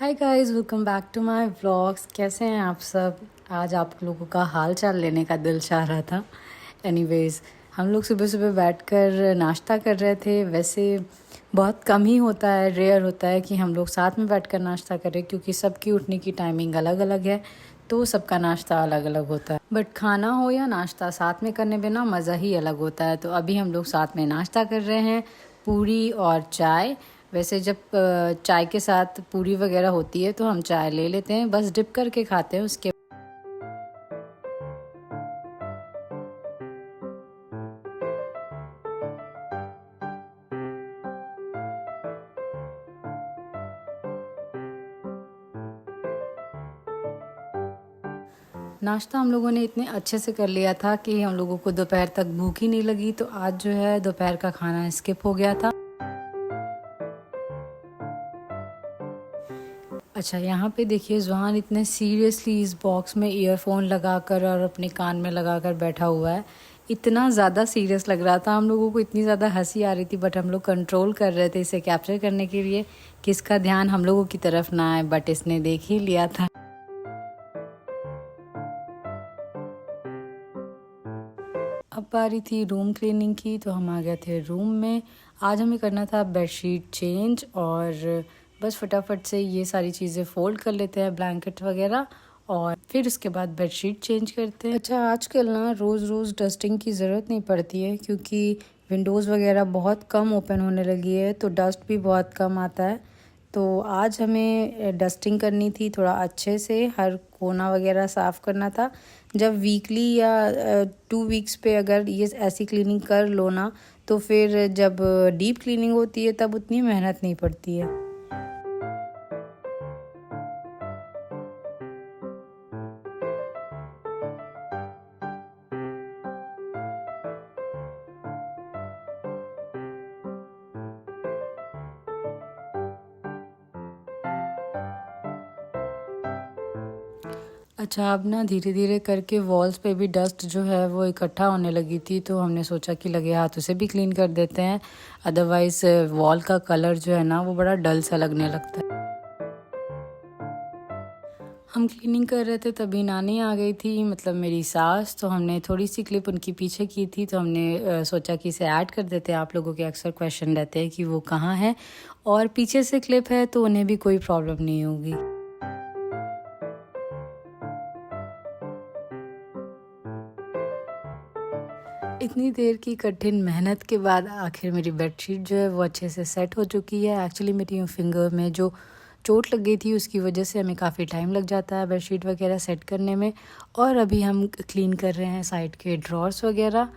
Hi guys, welcome back to my vlogs. कैसे हैं आप सब? आज आप लोगों का हाल चाल लेने का दिल चाह रहा था। एनीवेज, हम लोग सुबह सुबह बैठकर नाश्ता कर रहे थे। वैसे बहुत कम ही होता है, रेयर होता है कि हम लोग साथ में बैठकर नाश्ता करें, क्योंकि सबकी उठने की टाइमिंग अलग अलग है, तो सबका नाश्ता अलग अलग होता है। बट खाना हो या नाश्ता साथ में करने में ना मज़ा ही अलग होता है। तो अभी हम लोग साथ में नाश्ता कर रहे हैं, पूरी और चाय। वैसे जब चाय के साथ पूरी वगैरह होती है तो हम चाय ले लेते हैं, बस डिप करके खाते हैं उसके। नाश्ता हम लोगों ने इतने अच्छे से कर लिया था कि हम लोगों को दोपहर तक भूख ही नहीं लगी। तो आज जो है दोपहर का खाना स्किप हो गया था। अच्छा, यहाँ पे देखिए ज़ुहान इतने सीरियसली इस बॉक्स में ईयरफोन लगाकर और अपने कान में लगाकर बैठा हुआ है। इतना ज़्यादा सीरियस लग रहा था, हम लोगों को इतनी ज़्यादा हंसी आ रही थी, बट हम लोग कंट्रोल कर रहे थे इसे कैप्चर करने के लिए कि इसका ध्यान हम लोगों की तरफ ना आए, बट इसने देख ही लिया था। अब बारी थी रूम क्लीनिंग की, तो हम आ गए थे रूम में। आज हमें करना था बेडशीट चेंज, और बस फटाफट से ये सारी चीज़ें फोल्ड कर लेते हैं, ब्लैंकेट वगैरह, और फिर उसके बाद बेडशीट चेंज करते हैं। अच्छा, आजकल ना रोज़ रोज़ डस्टिंग की ज़रूरत नहीं पड़ती है, क्योंकि विंडोज़ वगैरह बहुत कम ओपन होने लगी है, तो डस्ट भी बहुत कम आता है। तो आज हमें डस्टिंग करनी थी, थोड़ा अच्छे से हर कोना वगैरह साफ़ करना था। जब वीकली या 2 वीक्स पे अगर ये ऐसी क्लीनिंग कर लो ना, तो फिर जब डीप क्लीनिंग होती है तब उतनी मेहनत नहीं पड़ती है। अच्छा, अब ना धीरे धीरे करके वॉल्स पे भी डस्ट जो है वो इकट्ठा होने लगी थी, तो हमने सोचा कि लगे हाथ उसे भी क्लीन कर देते हैं। अदरवाइज़ वॉल का कलर जो है ना वो बड़ा डल सा लगने लगता है। हम क्लीनिंग कर रहे थे तभी नानी आ गई थी, मतलब मेरी सास। तो हमने थोड़ी सी क्लिप उनकी पीछे की थी, तो हमने सोचा कि इसे ऐड कर देते हैं। आप लोगों के अक्सर क्वेश्चन रहते हैं कि वो कहाँ है, और पीछे से क्लिप है तो उन्हें भी कोई प्रॉब्लम नहीं होगी। इतनी देर की कठिन मेहनत के बाद आखिर मेरी बेडशीट जो है वो अच्छे से सेट हो चुकी है। एक्चुअली मेरी फिंगर में जो चोट लग गई थी उसकी वजह से हमें काफ़ी टाइम लग जाता है बेडशीट वगैरह सेट करने में। और अभी हम क्लीन कर रहे हैं साइड के ड्रॉर्स वगैरह।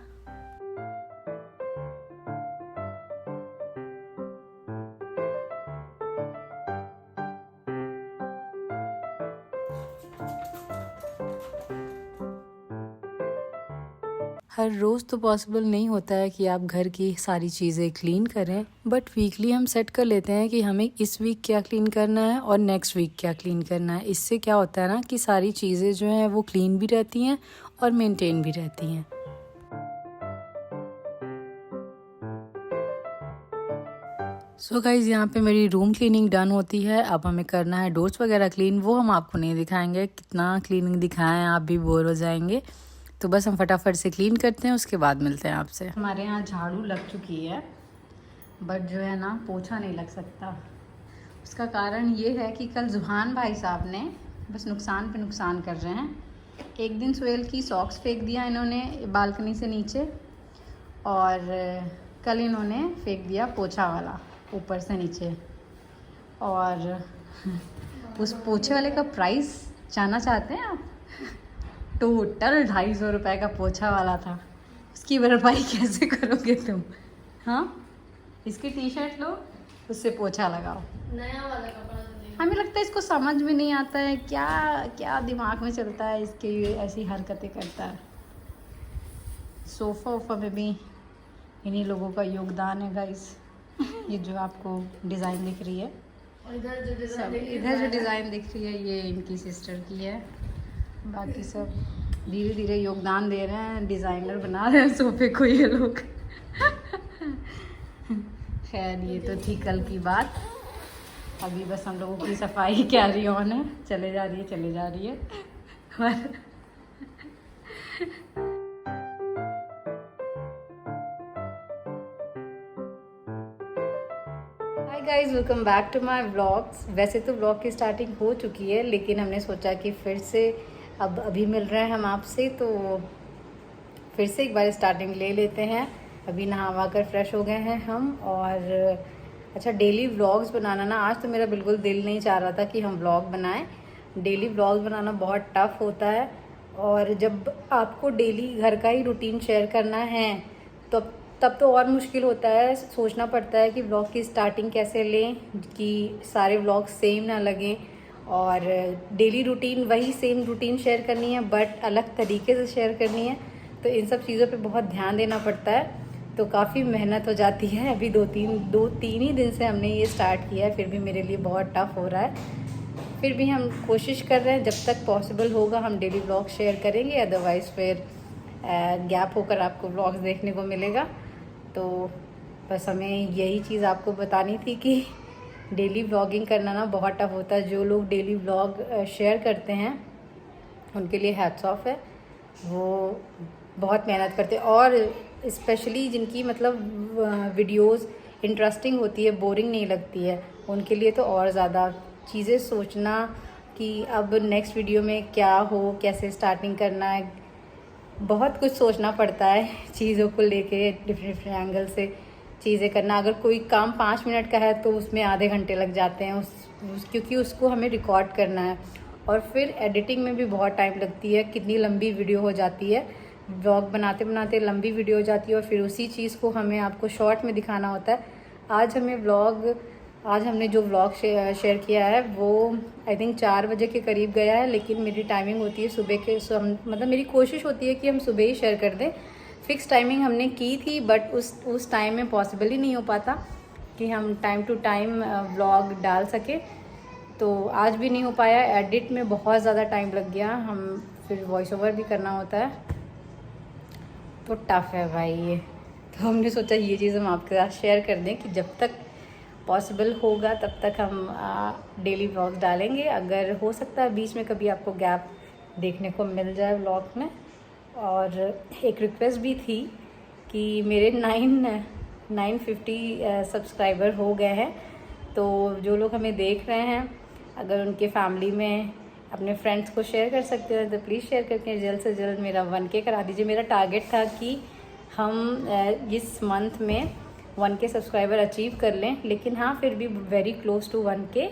हर रोज़ तो पॉसिबल नहीं होता है कि आप घर की सारी चीज़ें क्लीन करें, बट वीकली हम सेट कर लेते हैं कि हमें इस वीक क्या क्लीन करना है और नेक्स्ट वीक क्या क्लीन करना है। इससे क्या होता है ना कि सारी चीज़ें जो हैं वो क्लीन भी रहती हैं और मेंटेन भी रहती हैं। सो गाइज़, यहाँ पे मेरी रूम क्लीनिंग डन होती है। अब हमें करना है डोर्स वगैरह क्लीन, वो हम आपको नहीं दिखाएंगे, कितना क्लीनिंग दिखाएं आप भी बोर हो जाएंगे। तो बस हम फटाफट से क्लीन करते हैं, उसके बाद मिलते हैं आपसे। हमारे यहाँ झाड़ू लग चुकी है, बट जो है ना पोछा नहीं लग सकता। उसका कारण ये है कि कल जुहान भाई साहब ने बस नुकसान पे नुकसान कर रहे हैं। एक दिन सोहेल की सॉक्स फेंक दिया इन्होंने बालकनी से नीचे, और कल इन्होंने फेंक दिया पोछा वाला ऊपर से नीचे। और उस पोछे वाले का प्राइस जानना चाहते हैं आप? टोटल 250 रुपये का पोछा वाला था। उसकी भरपाई कैसे करोगे तुम? हाँ, इसकी टी शर्ट लो, उससे पोछा लगाओ। नया वाला कपड़ा हमें लगता है इसको समझ में नहीं आता है क्या क्या दिमाग में चलता है इसके, ये ऐसी हरकतें करता है। सोफ़ा वोफ़ा में भी इन्हीं लोगों का योगदान है गाइस। ये जो आपको डिज़ाइन दिख रही है, इधर जो डिज़ाइन दिख रही है ये इनकी सिस्टर की है। बाकी सब धीरे धीरे योगदान दे रहे हैं, डिज़ाइनर बना रहे हैं सोफे को ये लोग। खैर, ये तो थी कल की बात। अभी बस हम लोगों की सफाई कैरी ऑन है, चले जा रही है hi guys, welcome back to my vlogs. वैसे तो व्लॉग की स्टार्टिंग हो चुकी है, लेकिन हमने सोचा कि फिर से अब अभी मिल रहे हैं हम आपसे, तो फिर से एक बार स्टार्टिंग ले लेते हैं। अभी नहा कर फ्रेश हो गए हैं हम। और अच्छा, डेली व्लॉग्स बनाना ना, आज तो मेरा बिल्कुल दिल नहीं चाह रहा था कि हम व्लॉग बनाएं। डेली व्लॉग्स बनाना बहुत टफ होता है, और जब आपको डेली घर का ही रूटीन शेयर करना है तो तब तो और मुश्किल होता है। सोचना पड़ता है कि व्लॉग की स्टार्टिंग कैसे लें कि सारे व्लॉग सेम ना लगें, और डेली रूटीन वही सेम रूटीन शेयर करनी है बट अलग तरीके से शेयर करनी है, तो इन सब चीज़ों पे बहुत ध्यान देना पड़ता है। तो काफ़ी मेहनत हो जाती है। अभी दो तीन ही दिन से हमने ये स्टार्ट किया है, फिर भी मेरे लिए बहुत टफ हो रहा है। फिर भी हम कोशिश कर रहे हैं, जब तक पॉसिबल होगा हम डेली व्लॉग शेयर करेंगे, अदरवाइज़ फिर गैप होकर आपको व्लॉग्स देखने को मिलेगा। तो बस हमें यही चीज़ आपको बतानी थी कि डेली व्लॉगिंग करना ना बहुत टफ होता है। जो लोग डेली व्लॉग शेयर करते हैं उनके लिए हैट्स ऑफ है, वो बहुत मेहनत करते हैं। और स्पेशली जिनकी मतलब वीडियोस इंटरेस्टिंग होती है, बोरिंग नहीं लगती है, उनके लिए तो और ज़्यादा चीज़ें सोचना कि अब नेक्स्ट वीडियो में क्या हो, कैसे स्टार्टिंग करना है, बहुत कुछ सोचना पड़ता है चीज़ों को लेके, डिफरेंट एंगल से चीज़ें करना। अगर कोई काम 5 मिनट का है तो उसमें आधे घंटे लग जाते हैं क्योंकि उसको हमें रिकॉर्ड करना है, और फिर एडिटिंग में भी बहुत टाइम लगती है। कितनी लंबी वीडियो हो जाती है, व्लॉग बनाते बनाते लंबी वीडियो हो जाती है, और फिर उसी चीज़ को हमें आपको शॉर्ट में दिखाना होता है। आज हमने जो व्लॉग शेयर किया है वो आई थिंक 4 बजे के करीब गया है, लेकिन मेरी टाइमिंग होती है सुबह के, मतलब मेरी कोशिश होती है कि हम सुबह ही शेयर कर दें। फ़िक्स टाइमिंग हमने की थी, बट उस टाइम में पॉसिबल ही नहीं हो पाता कि हम टाइम टू टाइम व्लॉग डाल सके, तो आज भी नहीं हो पाया। एडिट में बहुत ज़्यादा टाइम लग गया, हम फिर वॉइस ओवर भी करना होता है, तो टफ़ है भाई ये। तो हमने सोचा ये चीज़ हम आपके साथ शेयर कर दें कि जब तक पॉसिबल होगा तब तक हम डेली व्लॉग्स डालेंगे। अगर हो सकता है बीच में कभी आपको गैप देखने को मिल जाए व्लॉग में। और एक रिक्वेस्ट भी थी कि मेरे 950 सब्सक्राइबर हो गए हैं, तो जो लोग हमें देख रहे हैं, अगर उनके फैमिली में अपने फ्रेंड्स को शेयर कर सकते हैं तो प्लीज़ शेयर करके जल्द से जल्द मेरा 1K करा दीजिए। मेरा टारगेट था कि हम इस मंथ में 1K सब्सक्राइबर अचीव कर लें, लेकिन हाँ फिर भी वेरी क्लोज टू 1K,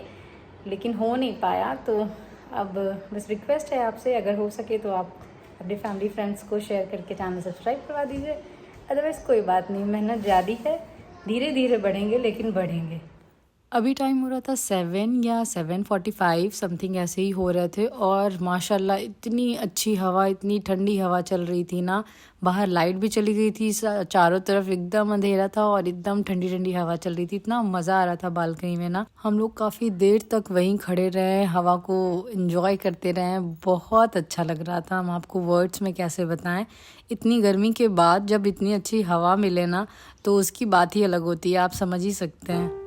लेकिन हो नहीं पाया। तो अब बस रिक्वेस्ट है आपसे, अगर हो सके तो आप अपने फैमिली फ्रेंड्स को शेयर करके चैनल सब्सक्राइब करवा दीजिए। अदरवाइज़ कोई बात नहीं, मेहनत ज़्यादा है, धीरे धीरे बढ़ेंगे लेकिन बढ़ेंगे। अभी टाइम हो रहा था 7 या 7:45 समथिंग, ऐसे ही हो रहे थे, और माशाल्लाह इतनी अच्छी हवा, इतनी ठंडी हवा चल रही थी ना। बाहर लाइट भी चली गई थी, चारों तरफ एकदम अंधेरा था और एकदम ठंडी ठंडी हवा चल रही थी। इतना मज़ा आ रहा था बालकनी में ना। हम लोग काफ़ी देर तक वहीं खड़े रहे, हवा को एंजॉय करते रहे, बहुत अच्छा लग रहा था। हम आपको वर्ड्स में कैसे बताएं, इतनी गर्मी के बाद जब इतनी अच्छी हवा मिले ना तो उसकी बात ही अलग होती है, आप समझ ही सकते हैं।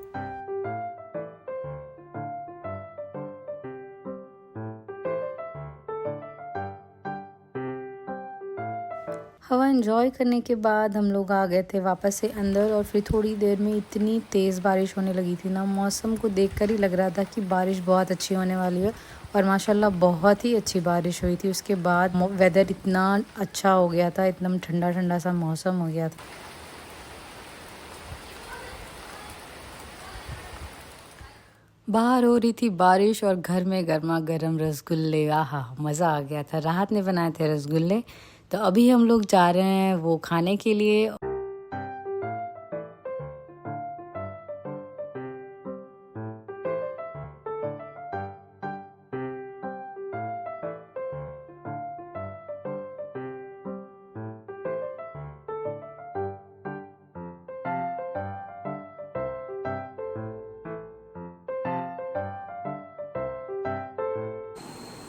हवा एंजॉय करने के बाद हम लोग आ गए थे वापस से अंदर, और फिर थोड़ी देर में इतनी तेज़ बारिश होने लगी थी ना, मौसम को देखकर ही लग रहा था कि बारिश बहुत अच्छी होने वाली है, और माशाल्लाह बहुत ही अच्छी बारिश हुई थी। उसके बाद वेदर इतना अच्छा हो गया था, एकदम ठंडा ठंडा सा मौसम हो गया था। बाहर हो रही थी बारिश और घर में गर्मा गर्म रसगुल्ले, आहा मज़ा आ गया था। राहत ने बनाए थे रसगुल्ले, तो अभी हम लोग जा रहे हैं वो खाने के लिए।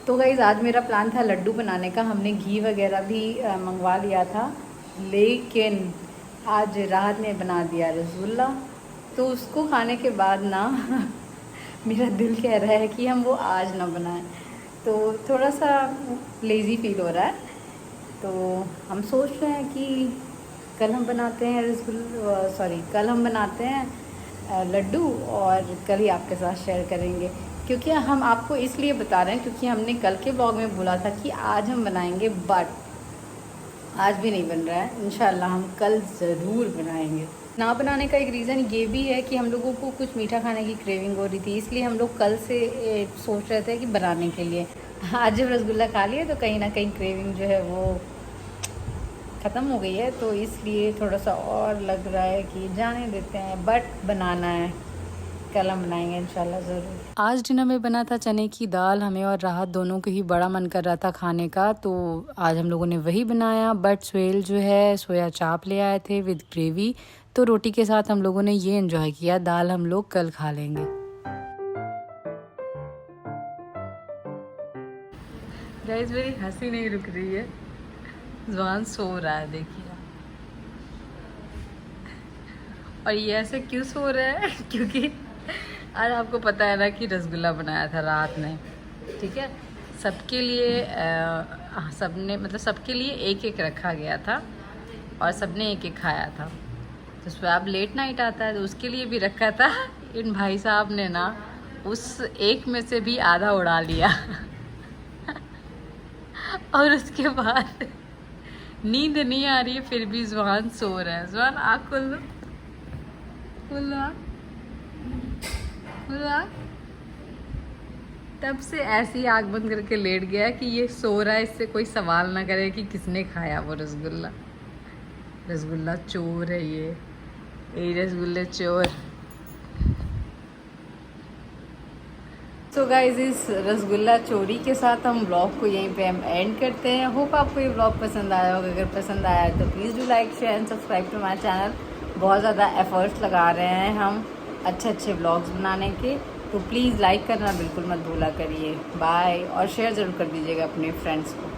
तो गाइज़ आज मेरा प्लान था लड्डू बनाने का, हमने घी वगैरह भी मंगवा लिया था, लेकिन आज राहत ने बना दिया रसगुल्ला। तो उसको खाने के बाद ना मेरा दिल कह रहा है कि हम वो आज ना बनाएं, तो थोड़ा सा लेज़ी फील हो रहा है। तो हम सोच रहे हैं कि कल हम बनाते हैं कल हम बनाते हैं लड्डू, और कल ही आपके साथ शेयर करेंगे। क्योंकि हम आपको इसलिए बता रहे हैं क्योंकि हमने कल के ब्लॉग में बोला था कि आज हम बनाएंगे, बट आज भी नहीं बन रहा है। इंशाल्लाह हम कल ज़रूर बनाएंगे। ना बनाने का एक रीज़न ये भी है कि हम लोगों को कुछ मीठा खाने की क्रेविंग हो रही थी, इसलिए हम लोग कल से सोच रहे थे कि बनाने के लिए। आज जब रसगुल्ला खा लिए तो कहीं ना कहीं क्रेविंग जो है वो ख़त्म हो गई है, तो इसलिए थोड़ा सा और लग रहा है कि जाने देते हैं, बट बनाना है, कल हम बनाएंगे इंशाल्लाह ज़रूर। आज डिनर में बना था चने की दाल। हमें और राहत दोनों को ही बड़ा मन कर रहा था खाने का, तो आज हम लोगों ने वही बनाया। बट सुहेल जो है सोया चाप ले आए थे विद ग्रेवी, तो रोटी के साथ हम लोगों ने ये एंजॉय किया। दाल हम लोग कल खा लेंगे। गाइस मेरी हंसी नहीं रुक रही है, ज़ुबान सो रहा है देखिए। और ये ऐसे क्यों सो रहा है क्योंकि आज आपको पता है ना कि रसगुल्ला बनाया था रात में, ठीक है। सबके लिए सबके लिए एक एक रखा गया था और सबने एक एक खाया था। तो सुबह अब लेट नाइट आता है तो उसके लिए भी रखा था। इन भाई साहब ने ना उस एक में से भी आधा उड़ा लिया और उसके बाद नींद नहीं आ रही है, फिर भी जुबान सो रहा है। जुबान आँख खोल दो, तब से ऐसी आँख बंद करके लेट गया कि ये सो रहा है, इससे कोई सवाल ना करे कि किसने खाया वो रसगुल्ला। रसगुल्ला चोर है ये रसगुल्ले चोर। तो गाइस इस रसगुल्ला चोरी के साथ हम ब्लॉग को यहीं पे हम एंड करते हैं। होप आपको ये ब्लॉग पसंद आया होगा। अगर पसंद आया है तो please do like share and subscribe to my channel. बहुत ज़्यादा एफर्ट्स लगा रहे हैं हम अच्छे ब्लॉग्स बनाने के, तो प्लीज़ लाइक करना बिल्कुल मत भूला करिए। बाय, और शेयर ज़रूर कर दीजिएगा अपने फ्रेंड्स को।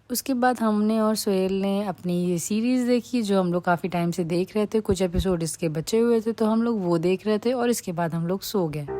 उसके बाद हमने और सुहेल ने अपनी ये सीरीज़ देखी जो हम लोग काफ़ी टाइम से देख रहे थे। कुछ एपिसोड इसके बचे हुए थे तो हम लोग वो देख रहे थे और इसके बाद हम लोग सो गए।